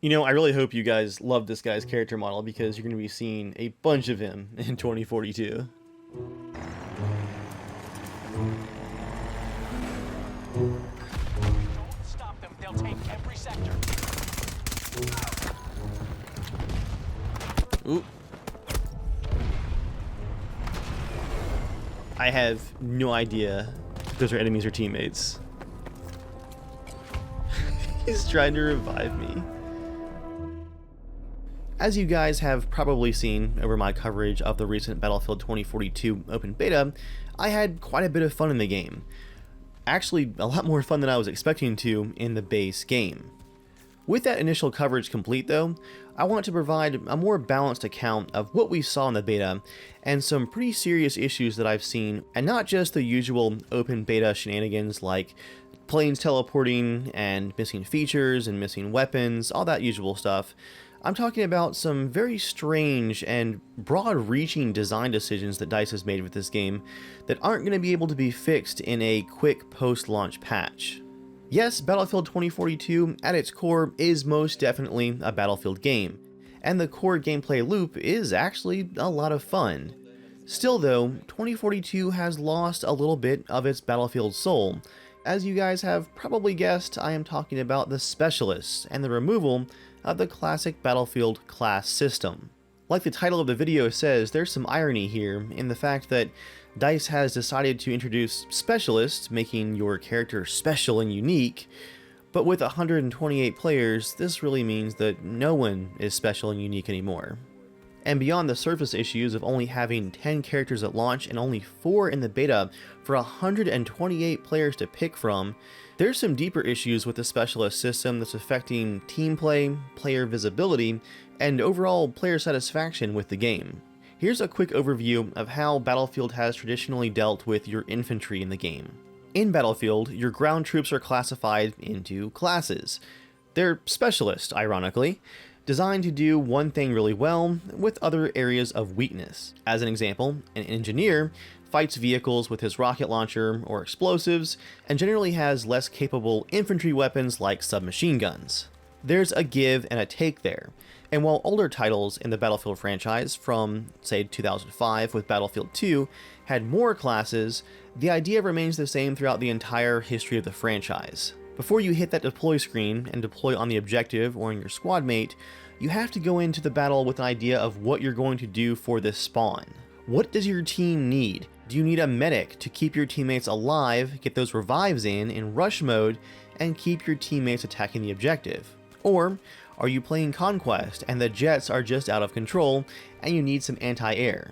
You know, I really hope you guys love this guy's character model because you're going to be seeing a bunch of him in 2042. Stop them, they'll take every sector. Ooh. I have no idea if those are enemies or teammates. He's trying to revive me. As you guys have probably seen over my coverage of the recent Battlefield 2042 open beta, I had quite a bit of fun in the game. Actually, a lot more fun than I was expecting to in the base game. With that initial coverage complete though, I want to provide a more balanced account of what we saw in the beta and some pretty serious issues that I've seen, and not just the usual open beta shenanigans like planes teleporting and missing features and missing weapons, all that usual stuff. I'm talking about some very strange and broad-reaching design decisions that DICE has made with this game that aren't going to be able to be fixed in a quick post-launch patch. Yes, Battlefield 2042 at its core is most definitely a Battlefield game, and the core gameplay loop is actually a lot of fun. Still though, 2042 has lost a little bit of its Battlefield soul. As you guys have probably guessed, I am talking about the Specialists and the removal of the classic Battlefield class system. Like the title of the video says, there's some irony here in the fact that DICE has decided to introduce Specialists, making your character special and unique, but with 128 players, this really means that no one is special and unique anymore. And beyond the surface issues of only having 10 characters at launch and only 4 in the beta for 128 players to pick from, there's some deeper issues with the Specialist system that's affecting team play, player visibility, and overall player satisfaction with the game. Here's a quick overview of how Battlefield has traditionally dealt with your infantry in the game. In Battlefield, your ground troops are classified into classes. They're specialists, ironically, designed to do one thing really well with other areas of weakness. As an example, an engineer fights vehicles with his rocket launcher or explosives, and generally has less capable infantry weapons like submachine guns. There's a give and a take there, and while older titles in the Battlefield franchise from, say, 2005 with Battlefield 2 had more classes, the idea remains the same throughout the entire history of the franchise. Before you hit that deploy screen and deploy on the objective or in your squad mate, you have to go into the battle with an idea of what you're going to do for this spawn. What does your team need? Do you need a medic to keep your teammates alive, get those revives in rush mode, and keep your teammates attacking the objective? Or are you playing Conquest and the jets are just out of control and you need some anti-air?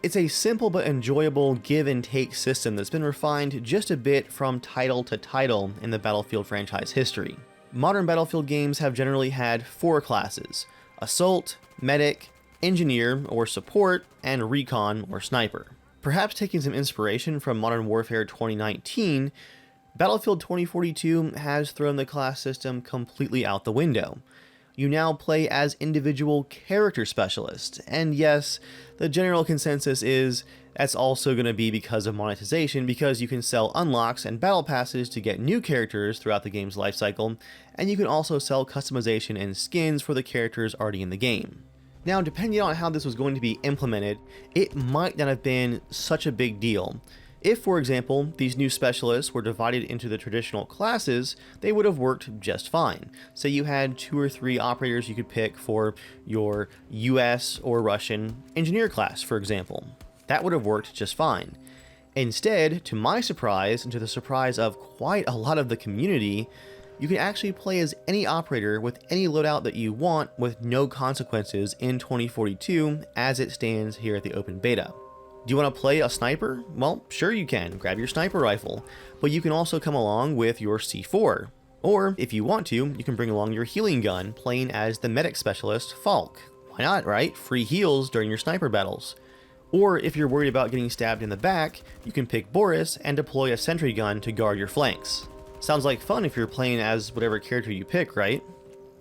It's a simple but enjoyable give and take system that's been refined just a bit from title to title in the Battlefield franchise history. Modern Battlefield games have generally had 4 classes: Assault, Medic, Engineer or Support, and Recon or Sniper. Perhaps taking some inspiration from Modern Warfare 2019, Battlefield 2042 has thrown the class system completely out the window. You now play as individual character specialists, and yes, the general consensus is that's also going to be because of monetization, because you can sell unlocks and battle passes to get new characters throughout the game's lifecycle, and you can also sell customization and skins for the characters already in the game. Now, depending on how this was going to be implemented, it might not have been such a big deal. If, for example, these new specialists were divided into the traditional classes, they would have worked just fine. Say you had 2 or 3 operators you could pick for your US or Russian engineer class, for example. That would have worked just fine. Instead, to my surprise, and to the surprise of quite a lot of the community, you can actually play as any operator with any loadout that you want with no consequences in 2042 as it stands here at the open beta. Do you want to play a sniper? Well, sure you can. Grab your sniper rifle. But you can also come along with your C4. Or, if you want to, you can bring along your healing gun, playing as the medic specialist, Falk. Why not, right? Free heals during your sniper battles. Or, if you're worried about getting stabbed in the back, you can pick Boris and deploy a sentry gun to guard your flanks. Sounds like fun if you're playing as whatever character you pick, right?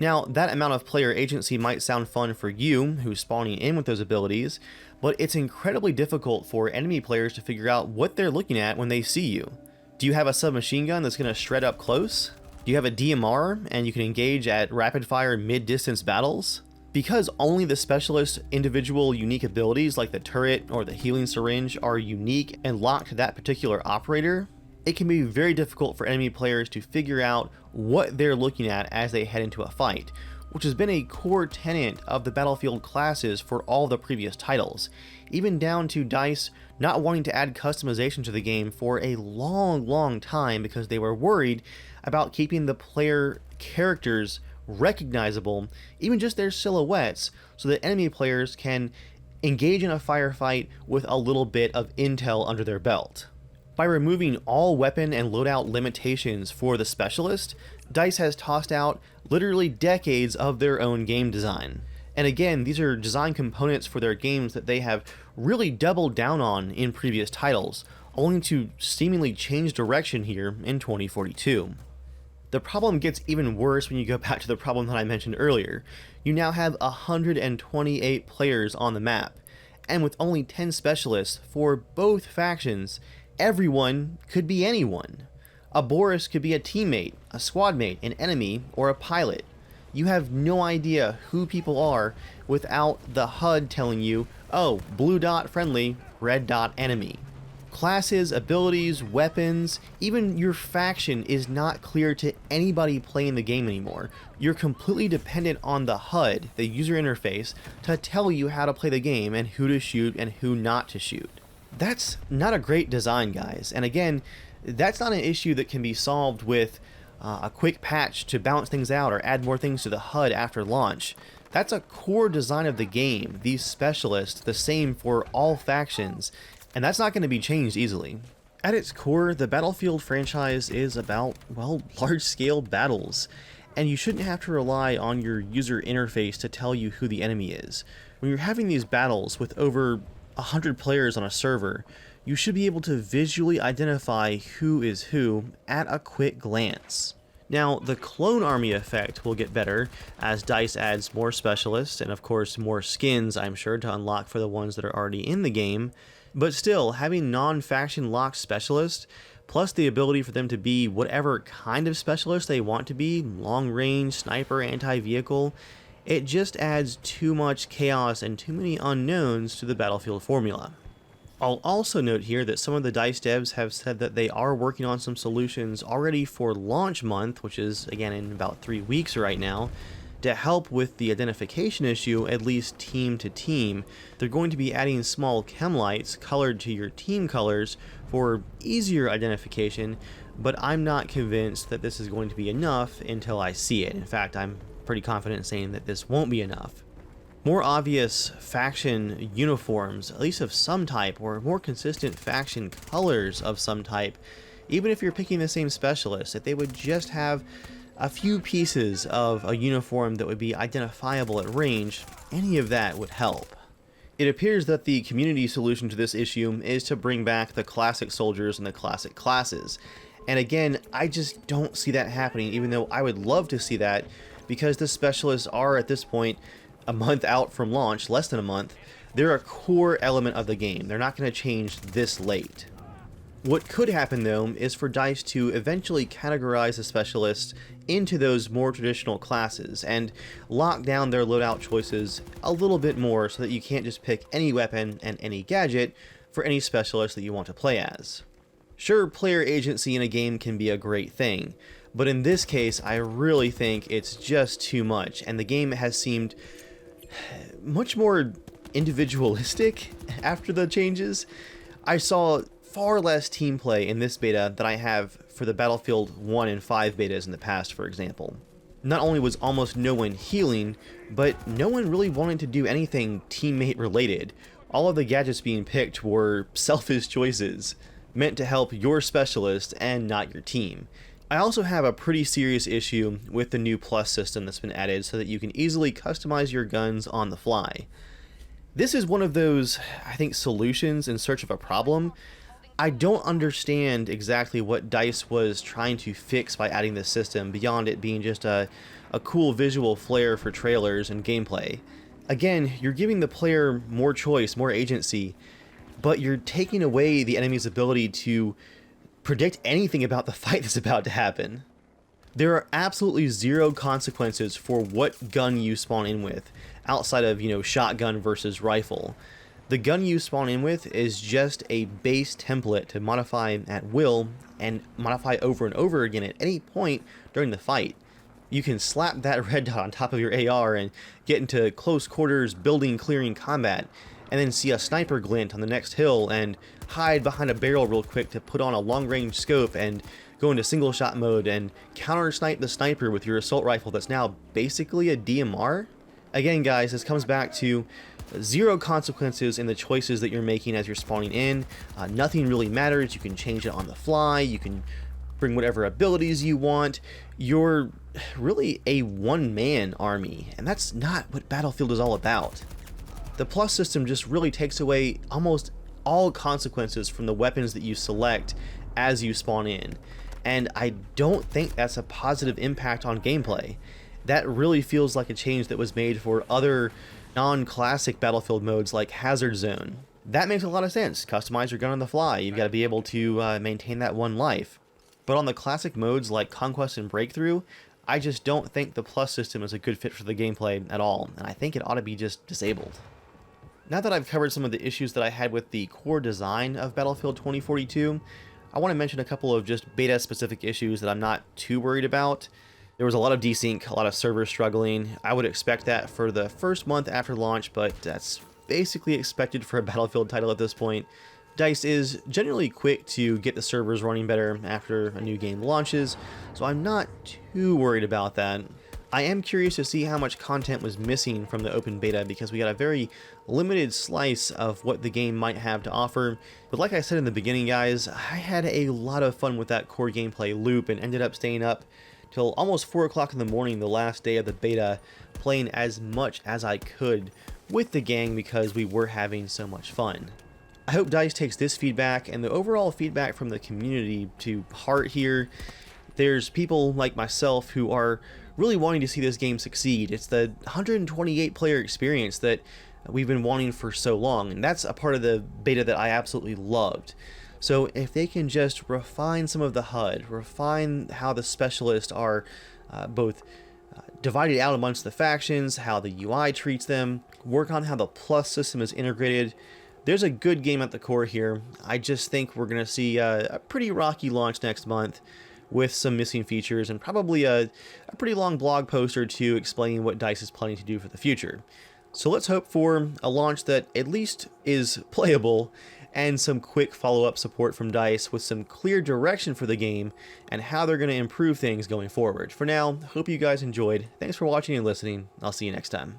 Now, that amount of player agency might sound fun for you, who's spawning in with those abilities, but it's incredibly difficult for enemy players to figure out what they're looking at when they see you. Do you have a submachine gun that's going to shred up close? Do you have a DMR and you can engage at rapid fire mid-distance battles? Because only the specialist's individual unique abilities like the turret or the healing syringe are unique and locked to that particular operator, it can be very difficult for enemy players to figure out what they're looking at as they head into a fight, which has been a core tenet of the Battlefield classes for all the previous titles, even down to DICE not wanting to add customization to the game for a long time because they were worried about keeping the player characters recognizable, even just their silhouettes, so that enemy players can engage in a firefight with a little bit of intel under their belt. By removing all weapon and loadout limitations for the specialist, DICE has tossed out literally decades of their own game design. And again, these are design components for their games that they have really doubled down on in previous titles, only to seemingly change direction here in 2042. The problem gets even worse when you go back to the problem that I mentioned earlier. You now have 128 players on the map, and with only 10 specialists for both factions, everyone could be anyone. A Boris could be a teammate, a squad mate, an enemy, or a pilot. You have no idea who people are without the HUD telling you, oh, blue dot friendly, red dot enemy. Classes, abilities, weapons, even your faction is not clear to anybody playing the game anymore. You're completely dependent on the HUD, the user interface, to tell you how to play the game and who to shoot and who not to shoot. That's not a great design, guys. And again, that's not an issue that can be solved with a quick patch to balance things out or add more things to the HUD after launch. That's a core design of the game, these specialists, the same for all factions, and that's not going to be changed easily. At its core, the Battlefield franchise is about, well, large-scale battles, and you shouldn't have to rely on your user interface to tell you who the enemy is. When you're having these battles with over 100 players on a server, you should be able to visually identify who is who at a quick glance. Now, the clone army effect will get better as DICE adds more specialists and of course more skins, I'm sure, to unlock for the ones that are already in the game, but still, having non-faction locked specialists, plus the ability for them to be whatever kind of specialist they want to be, long range, sniper, anti-vehicle, it just adds too much chaos and too many unknowns to the Battlefield formula. I'll also note here that some of the DICE devs have said that they are working on some solutions already for launch month, which is again in about 3 weeks right now, to help with the identification issue, at least team to team. They're going to be adding small chem lights colored to your team colors for easier identification, but I'm not convinced that this is going to be enough until I see it. In fact, I'm pretty confident in saying that this won't be enough. More obvious faction uniforms, at least of some type, or more consistent faction colors of some type, even if you're picking the same specialist, if they would just have a few pieces of a uniform that would be identifiable at range, any of that would help. It appears that the community solution to this issue is to bring back the classic soldiers and the classic classes. And again, I just don't see that happening, even though I would love to see that, because the specialists are at this point a month out from launch, less than a month. They're a core element of the game. They're not going to change this late. What could happen though is for DICE to eventually categorize the specialists into those more traditional classes and lock down their loadout choices a little bit more so that you can't just pick any weapon and any gadget for any specialist that you want to play as. Sure, player agency in a game can be a great thing, but in this case I really think it's just too much, and the game has seemed much more individualistic after the changes. I saw far less team play in this beta than I have for the Battlefield 1 and 5 betas in the past, for example. Not only was almost no one healing, but no one really wanted to do anything teammate related. All of the gadgets being picked were selfish choices, meant to help your specialist and not your team. I also have a pretty serious issue with the new plus system that's been added so that you can easily customize your guns on the fly. This is one of those, I think, solutions in search of a problem. I don't understand exactly what DICE was trying to fix by adding this system beyond it being just a cool visual flair for trailers and gameplay. Again, you're giving the player more choice, more agency, but you're taking away the enemy's ability to predict anything about the fight that's about to happen. There are absolutely zero consequences for what gun you spawn in with, outside of, shotgun versus rifle. The gun you spawn in with is just a base template to modify at will and modify over and over again at any point during the fight. You can slap that red dot on top of your AR and get into close quarters building clearing combat, and then see a sniper glint on the next hill and hide behind a barrel real quick to put on a long range scope and go into single shot mode and counter snipe the sniper with your assault rifle that's now basically a DMR. Again guys, this comes back to zero consequences in the choices that you're making as you're spawning in. Nothing really matters. You can change it on the fly, you can bring whatever abilities you want. You're really a one-man army, and that's not what Battlefield is all about. The plus system just really takes away almost all consequences from the weapons that you select as you spawn in, and I don't think that's a positive impact on gameplay. That really feels like a change that was made for other non-classic Battlefield modes like Hazard Zone. That makes a lot of sense. Customize your gun on the fly. You've got to be able to maintain that one life. But on the classic modes like Conquest and Breakthrough, I just don't think the plus system is a good fit for the gameplay at all, and I think it ought to be just disabled. Now that I've covered some of the issues that I had with the core design of Battlefield 2042, I want to mention a couple of just beta-specific issues that I'm not too worried about. There was a lot of desync, a lot of servers struggling. I would expect that for the first month after launch, but that's basically expected for a Battlefield title at this point. DICE is generally quick to get the servers running better after a new game launches, so I'm not too worried about that. I am curious to see how much content was missing from the open beta, because we got a very limited slice of what the game might have to offer. But like I said in the beginning guys, I had a lot of fun with that core gameplay loop and ended up staying up till almost 4 o'clock in the morning the last day of the beta, playing as much as I could with the gang because we were having so much fun. I hope DICE takes this feedback and the overall feedback from the community to heart here. There's people like myself who are really wanting to see this game succeed. It's the 128 player experience that we've been wanting for so long, and that's a part of the beta that I absolutely loved. So if they can just refine some of the HUD, refine how the specialists are both divided out amongst the factions, how the UI treats them, work on how the plus system is integrated, there's a good game at the core here. I just think we're going to see a pretty rocky launch next month with some missing features and probably a pretty long blog post or two explaining what DICE is planning to do for the future. So let's hope for a launch that at least is playable and some quick follow-up support from DICE with some clear direction for the game and how they're going to improve things going forward. For now, hope you guys enjoyed. Thanks for watching and listening. I'll see you next time.